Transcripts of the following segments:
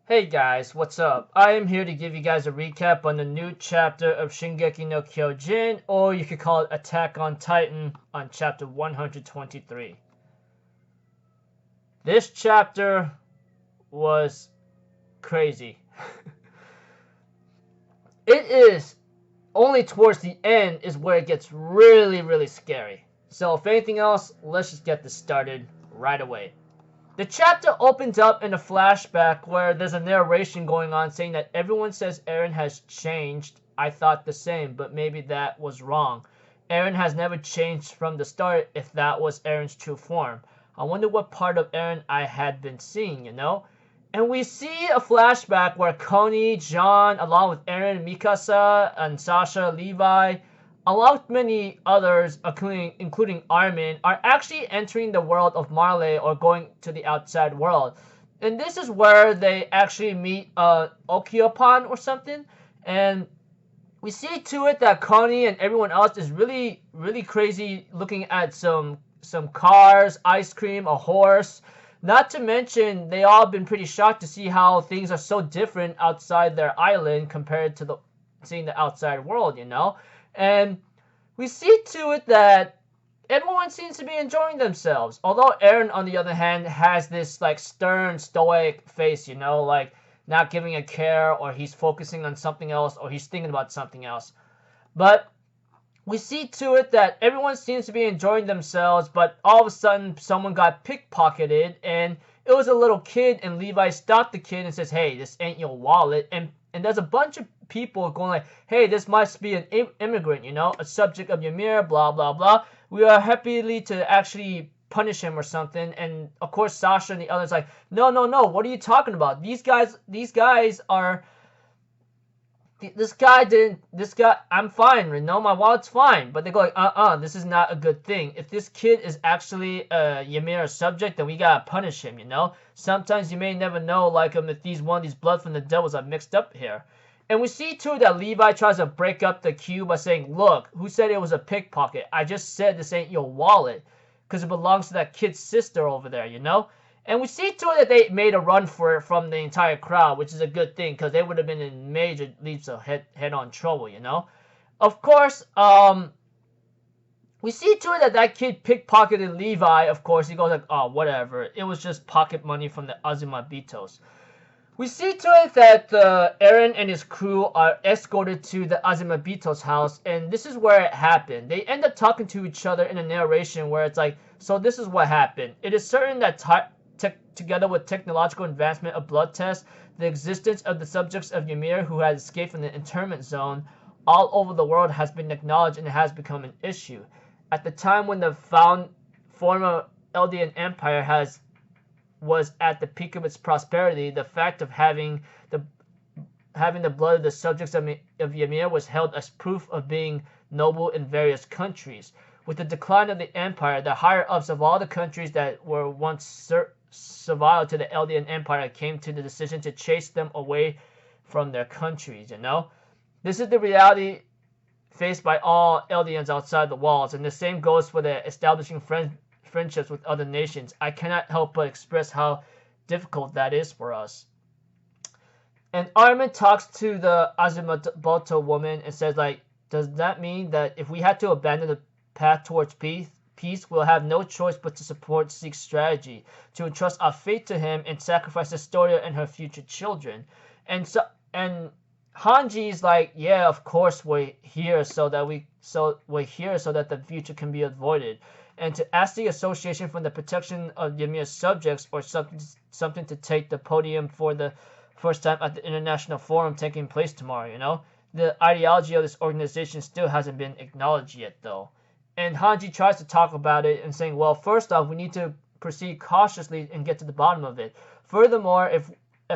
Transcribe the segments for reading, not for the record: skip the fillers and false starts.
Hey guys, what's up? I am here to give you guys a recap on the new chapter of Shingeki no Kyojin, or you could call it Attack on Titan, on chapter 123. This chapter was crazy. It is only towards the end is where it gets really scary. So if anything else, let's just get this started right away. The chapter opens up in a flashback where there's a narration going on saying that everyone says Eren has changed. I thought the same, but maybe that was wrong. Eren has never changed from the start if that was Eren's true form. I wonder what part of Eren I had been seeing, you know? And we see a flashback where Connie, John, along with Eren, Mikasa, and Sasha, Levi, along with many others, including Armin, are actually entering the world of Marley or going to the outside world. And this is where they actually meet Okiopan or something. And we see to it that Connie and everyone else is really crazy looking at some cars, ice cream, a horse. Not to mention, they all been pretty shocked to see how things are so different outside their island compared to seeing the outside world, you know? And we see to it that everyone seems to be enjoying themselves. Although Eren, on the other hand, has this like stern, stoic face, you know, like not giving a care, or he's focusing on something else, or he's thinking about something else. But we see to it that everyone seems to be enjoying themselves, but all of a sudden someone got pickpocketed, and it was a little kid, and Levi stopped the kid and says, "Hey, this ain't your wallet." And there's a bunch of people going like, "Hey, this must be an immigrant, you know, a subject of Ymir, blah blah blah. We are happily to actually punish him or something." And of course Sasha and the others like, no, what are you talking about? These guys are, this guy, I'm fine, you know, my wallet's fine. But they go like, this is not a good thing. If this kid is actually a Ymir subject, then we gotta punish him, you know. Sometimes you may never know, like, if these one of these blood from the devils are mixed up here. And we see too that Levi tries to break up the queue by saying, "Look, who said it was a pickpocket? I just said this ain't your wallet, because it belongs to that kid's sister over there, you know." And we see to it that they made a run for it from the entire crowd, which is a good thing, because they would have been in major leaps of head-on trouble, you know. Of course, we see to it that kid pickpocketed Levi. Of course, he goes like, "Oh, whatever. It was just pocket money from the Azumabitos." We see to it that Eren and his crew are escorted to the Azumabitos house, and this is where it happened. They end up talking to each other in a narration where it's like, so this is what happened. It is certain that together with technological advancement of blood tests, the existence of the subjects of Ymir who had escaped from the internment zone all over the world has been acknowledged and has become an issue. At the time when the former Eldian Empire was at the peak of its prosperity, the fact of having the blood of the subjects of Ymir was held as proof of being noble in various countries. With the decline of the empire, the higher-ups of all the countries that were once servile to the Eldian Empire came to the decision to chase them away from their countries, you know? This is the reality faced by all Eldians outside the walls, and the same goes for the establishing friendships with other nations. I cannot help but express how difficult that is for us. And Armin talks to the Azumaboto woman and says, like, does that mean that if we had to abandon the path towards peace, we'll have no choice but to support Zeke's strategy, to entrust our fate to him and sacrifice Astoria and her future children? And Hanji's like, yeah, of course we're here so that the future can be avoided, and to ask the Association for the Protection of Ymir's Subjects or something to take the podium for the first time at the International Forum taking place tomorrow, you know? The ideology of this organization still hasn't been acknowledged yet, though. And Hanji tries to talk about it and saying, well, first off, we need to proceed cautiously and get to the bottom of it. Furthermore, if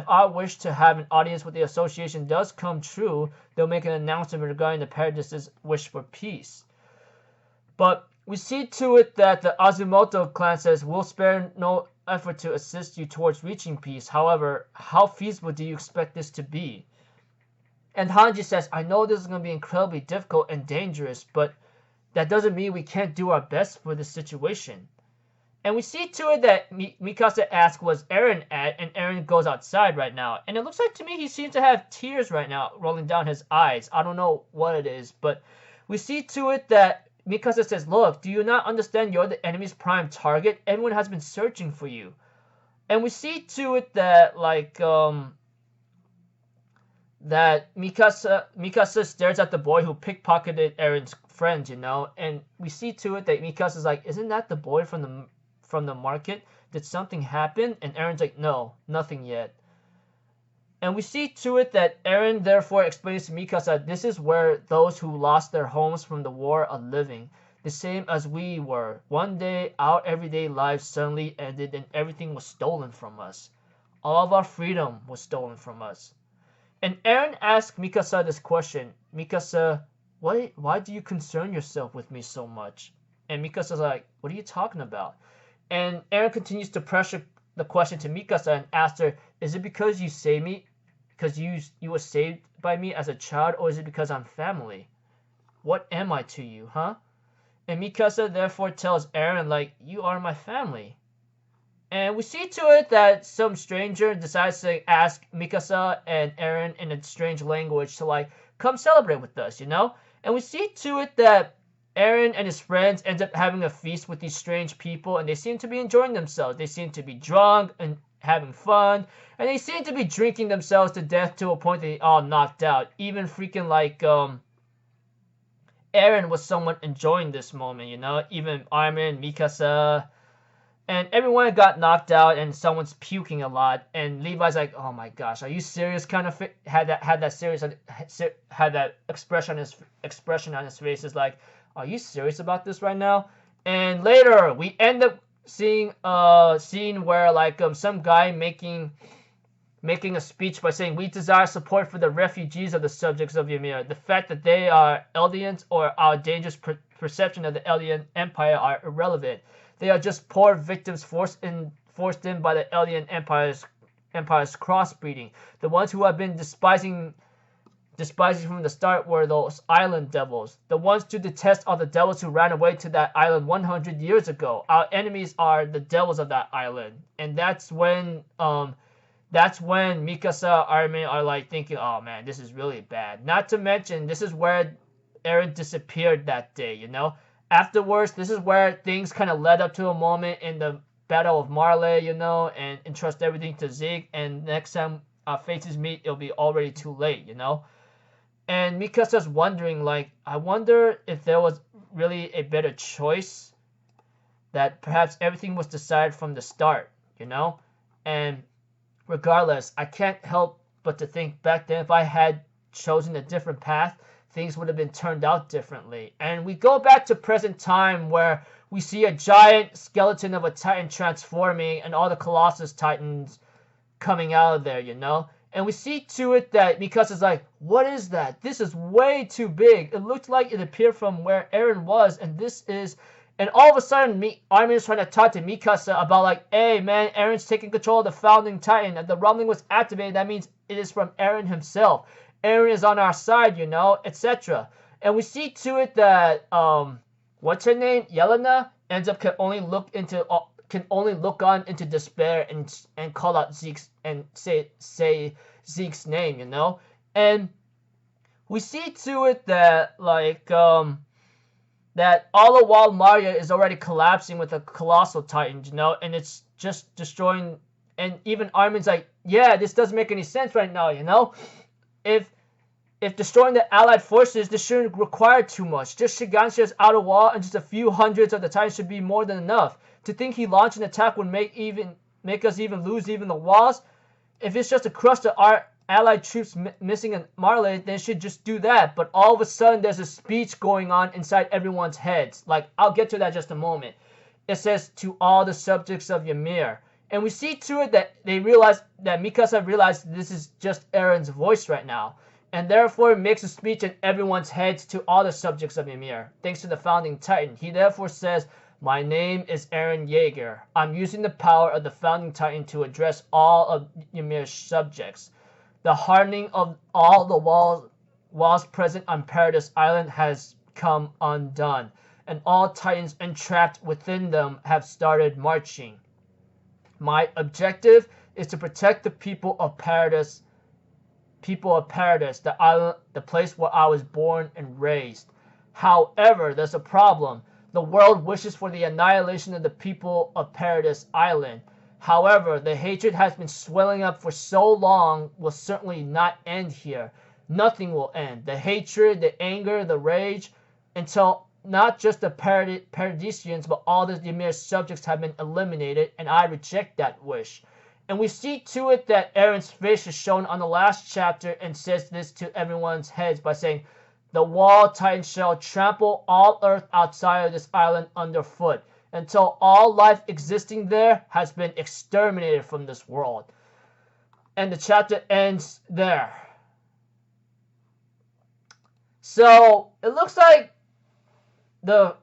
our wish to have an audience with the association does come true, they'll make an announcement regarding the Paradis's wish for peace. But we see to it that the Azumoto clan says, we'll spare no effort to assist you towards reaching peace. However, how feasible do you expect this to be? And Hanji says, I know this is going to be incredibly difficult and dangerous, but that doesn't mean we can't do our best for this situation. And we see to it that Mikasa asks, "Was Eren at?" And Eren goes outside right now. And it looks like to me he seems to have tears right now rolling down his eyes. I don't know what it is, but we see to it that Mikasa says, "Look, do you not understand you're the enemy's prime target? Everyone has been searching for you." And we see to it that that Mikasa stares at the boy who pickpocketed Eren's friend, and we see to it that Mikasa's like, "Isn't that the boy from the market? Did something happen?" And Eren's like, "No, nothing yet." And we see to it that Eren therefore explains to Mikasa, "This is where those who lost their homes from the war are living, the same as we were. One day, our everyday lives suddenly ended and everything was stolen from us. All of our freedom was stolen from us." And Eren asks Mikasa this question, "Mikasa, why do you concern yourself with me so much?" And Mikasa's like, "What are you talking about?" And Eren continues to pressure the question to Mikasa and asks her, "Is it because you saved me? Because you were saved by me as a child, or is it because I'm family? What am I to you, huh?" And Mikasa therefore tells Eren, like, "You are my family." And we see to it that some stranger decides to ask Mikasa and Eren in a strange language to, like, come celebrate with us, And we see to it that Eren and his friends end up having a feast with these strange people, and they seem to be enjoying themselves. They seem to be drunk and having fun, and they seem to be drinking themselves to death to a point that they all knocked out. Even freaking Eren was somewhat enjoying this moment, Even Armin, Mikasa, and everyone got knocked out, and someone's puking a lot. And Levi's like, "Oh my gosh, are you serious?" Kind of had that expression on his face. Is like, "Are you serious about this right now?" And later we end up seeing a scene where some guy making a speech by saying, "We desire support for the refugees of the subjects of Ymir. The fact that they are Eldians or our dangerous perception of the Eldian Empire are irrelevant. They are just poor victims forced in by the Eldian Empire's crossbreeding. The ones who have been despising from the start were those island devils. The ones to detest are the devils who ran away to that island 100 years ago. Our enemies are the devils of that island." And that's when Mikasa, Armin are like thinking, "Oh man, this is really bad." Not to mention, this is where Eren disappeared that day, Afterwards, this is where things kind of led up to a moment in the Battle of Marley, and entrust everything to Zeke. And next time our faces meet, it'll be already too late, And Mikasa's wondering, I wonder if there was really a better choice, that perhaps everything was decided from the start, And regardless, I can't help but to think back then, if I had chosen a different path, things would have been turned out differently. And we go back to present time, where we see a giant skeleton of a titan transforming and all the Colossus titans coming out of there, And we see to it that Mikasa's like, "What is that? This is way too big. It looked like it appeared from where Eren was, and this is..." And all of a sudden, Armin is trying to talk to Mikasa about "Hey man, Eren's taking control of the founding titan, and the rumbling was activated. That means it is from Eren himself. Eren is on our side, etc." And we see to it that what's her name, Yelena, ends up can only look on into despair and call out Zeke's and say Zeke's name, And we see to it that that all the while Maria is already collapsing with a colossal titan, and it's just destroying. And even Armin's like, "Yeah, this doesn't make any sense right now, If destroying the allied forces, this shouldn't require too much. Just Shiganshira's outer wall and just a few hundreds of the Titans should be more than enough. To think he launched an attack would make us even lose even the walls. If it's just to crush the allied troops missing in Marley, then it should just do that." But all of a sudden, there's a speech going on inside everyone's heads. I'll get to that in just a moment. It says, "To all the subjects of Ymir." And we see to it that Mikasa realized this is just Eren's voice right now. And therefore makes a speech in everyone's heads to all the subjects of Ymir, thanks to the founding titan. He therefore says, "My name is Eren Yeager. I'm using the power of the founding titan to address all of Ymir's subjects. The hardening of all the walls present on Paradise Island has come undone. and all Titans entrapped within them have started marching. My objective is to protect the people of Paradise, the island, the place where I was born and raised. However, there's a problem. The world wishes for the annihilation of the people of Paradise Island. However, the hatred has been swelling up for so long will certainly not end here. Nothing will end. The hatred, the anger, the rage, until not just the Paradisians, but all the Ymir subjects have been eliminated, and I reject that wish. And we see to it that Eren's face is shown on the last chapter and says this to everyone's heads by saying, "The wall Titan shall trample all earth outside of this island underfoot, until all life existing there has been exterminated from this world." And the chapter ends there. So it looks like the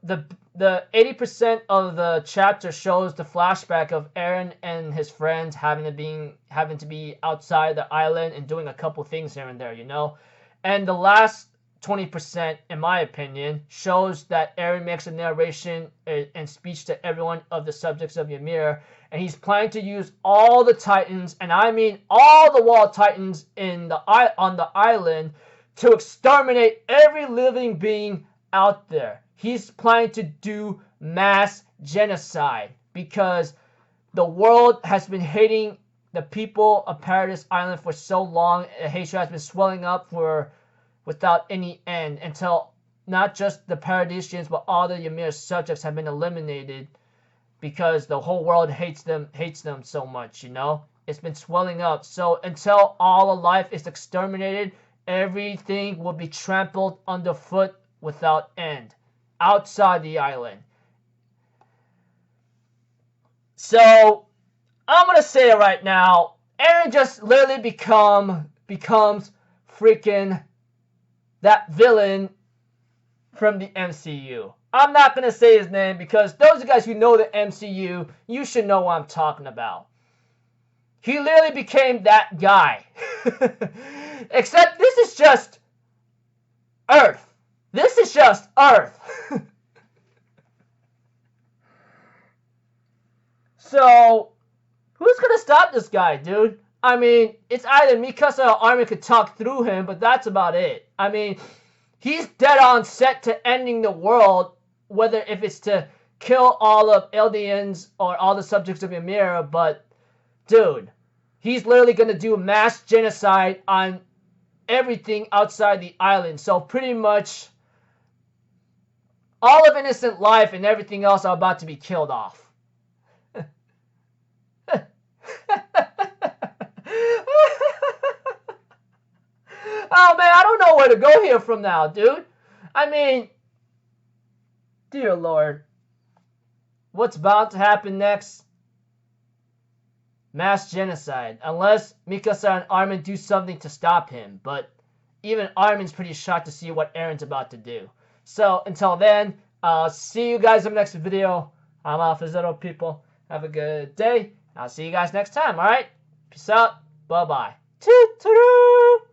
80% of the chapter shows the flashback of Eren and his friends having to be outside the island and doing a couple things here and there, you know. And the last 20%, in my opinion, shows that Eren makes a narration and speech to everyone of the subjects of Ymir, and he's planning to use all the Titans, and I mean all the Wall Titans on the island, to exterminate every living being out there. He's planning to do mass genocide because the world has been hating the people of Paradise Island for so long. Hatred has been swelling up without any end until not just the Paradisians but all the Ymir subjects have been eliminated because the whole world hates them so much, you know? It's been swelling up. So until all of life is exterminated, everything will be trampled underfoot without end outside the island. So I'm gonna say it right now. Eren just literally becomes freaking that villain from the MCU. I'm not gonna say his name because those of you guys who know the MCU, you should know what I'm talking about. He literally became that guy. Except this is just Earth. This is just Earth. So, who's gonna stop this guy, dude? I mean, it's either Mikasa or Armin could talk through him, but that's about it. I mean, he's dead on set to ending the world, whether if it's to kill all of Eldians or all the subjects of Ymir, but, dude, he's literally gonna do mass genocide on everything outside the island. So pretty much all of innocent life and everything else are about to be killed off. Oh man, I don't know where to go here from now, dude. I mean, dear Lord, what's about to happen next? Mass genocide, unless Mikasa and Armin do something to stop him. But even Armin's pretty shocked to see what Eren's about to do. So until then, I'll see you guys in the next video. I'm Alpha people. Have a good day. I'll see you guys next time, alright? Peace out. Bye-bye. Toot-toot-toot.